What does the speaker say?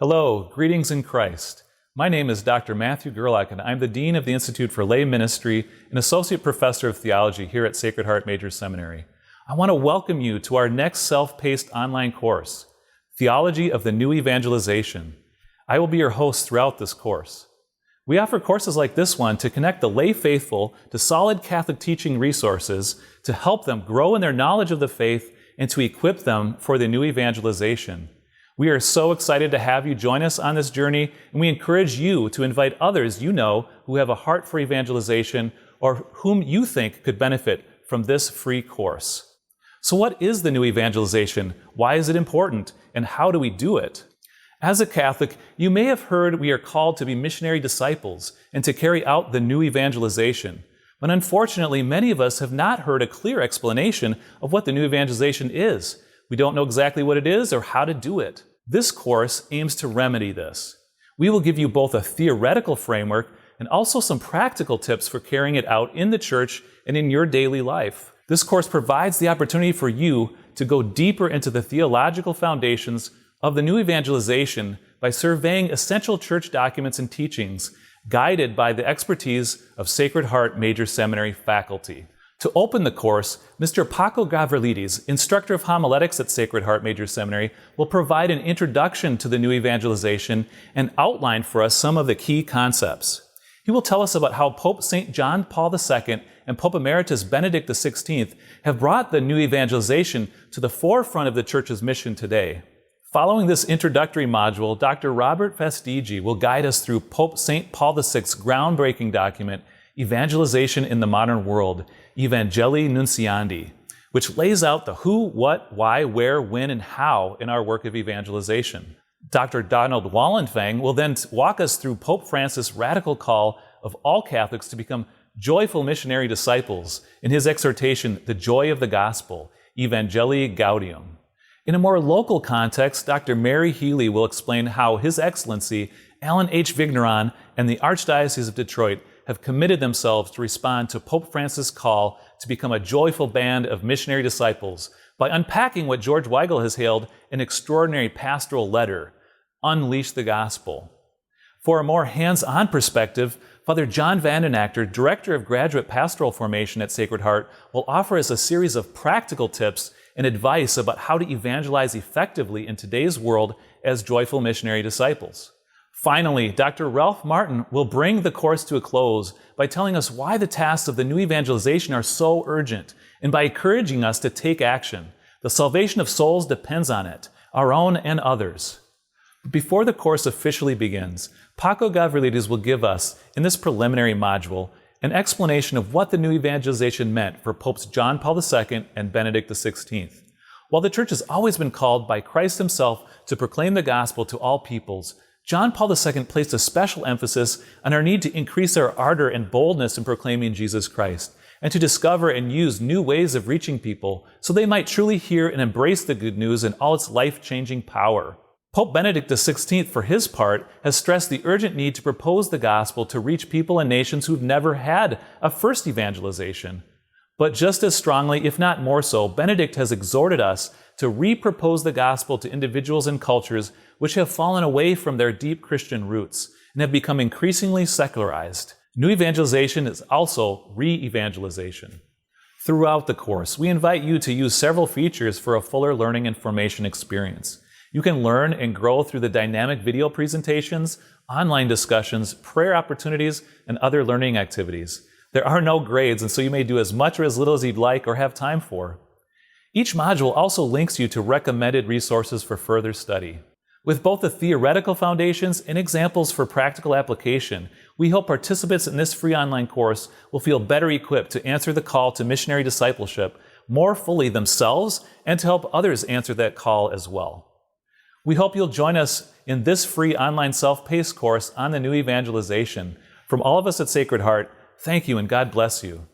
Hello, greetings in Christ. My name is Dr. Matthew Gerlach, and I'm the Dean of the Institute for Lay Ministry and Associate Professor of Theology here at Sacred Heart Major Seminary. I want to welcome you to our next self-paced online course, Theology of the New Evangelization. I will be your host throughout this course. We offer courses like this one to connect the lay faithful to solid Catholic teaching resources to help them grow in their knowledge of the faith and to equip them for the new evangelization. We are so excited to have you join us on this journey, and we encourage you to invite others you know who have a heart for evangelization or whom you think could benefit from this free course. So what is the new evangelization? Why is it important? And how do we do it? As a Catholic, you may have heard we are called to be missionary disciples and to carry out the new evangelization. But unfortunately, many of us have not heard a clear explanation of what the new evangelization is. We don't know exactly what it is or how to do it. This course aims to remedy this. We will give you both a theoretical framework and also some practical tips for carrying it out in the church and in your daily life. This course provides the opportunity for you to go deeper into the theological foundations of the new evangelization by surveying essential church documents and teachings, guided by the expertise of Sacred Heart Major Seminary faculty. To open the course, Mr. Paco Gavrilides, instructor of homiletics at Sacred Heart Major Seminary, will provide an introduction to the new evangelization and outline for us some of the key concepts. He will tell us about how Pope St. John Paul II and Pope Emeritus Benedict XVI have brought the new evangelization to the forefront of the Church's mission today. Following this introductory module, Dr. Robert Vestigi will guide us through Pope St. Paul VI's groundbreaking document, Evangelization in the Modern World, Evangelii Nunciandi, which lays out the who, what, why, where, when, and how in our work of evangelization. Dr. Donald Wallenfang will then walk us through Pope Francis' radical call of all Catholics to become joyful missionary disciples in his exhortation, The Joy of the Gospel, Evangelii Gaudium. In a more local context, Dr. Mary Healy will explain how His Excellency Alan H. Vigneron and the Archdiocese of Detroit have committed themselves to respond to Pope Francis' call to become a joyful band of missionary disciples by unpacking what George Weigel has hailed an extraordinary pastoral letter, Unleash the Gospel. For a more hands-on perspective, Father John Vandenacter, Director of Graduate Pastoral Formation at Sacred Heart, will offer us a series of practical tips and advice about how to evangelize effectively in today's world as joyful missionary disciples. Finally, Dr. Ralph Martin will bring the course to a close by telling us why the tasks of the new evangelization are so urgent and by encouraging us to take action. The salvation of souls depends on it, our own and others. But before the course officially begins, Paco Gavrilides will give us, in this preliminary module, an explanation of what the new evangelization meant for Popes John Paul II and Benedict XVI. While the Church has always been called by Christ Himself to proclaim the gospel to all peoples, John Paul II placed a special emphasis on our need to increase our ardor and boldness in proclaiming Jesus Christ, and to discover and use new ways of reaching people so they might truly hear and embrace the good news in all its life-changing power. Pope Benedict XVI, for his part, has stressed the urgent need to propose the gospel to reach people and nations who've never had a first evangelization. But just as strongly, if not more so, Benedict has exhorted us to re-propose the gospel to individuals and cultures which have fallen away from their deep Christian roots and have become increasingly secularized. New evangelization is also re-evangelization. Throughout the course, we invite you to use several features for a fuller learning and formation experience. You can learn and grow through the dynamic video presentations, online discussions, prayer opportunities, and other learning activities. There are no grades, and so you may do as much or as little as you'd like or have time for. Each module also links you to recommended resources for further study. With both the theoretical foundations and examples for practical application, we hope participants in this free online course will feel better equipped to answer the call to missionary discipleship more fully themselves and to help others answer that call as well. We hope you'll join us in this free online self-paced course on the new evangelization. From all of us at Sacred Heart, thank you and God bless you.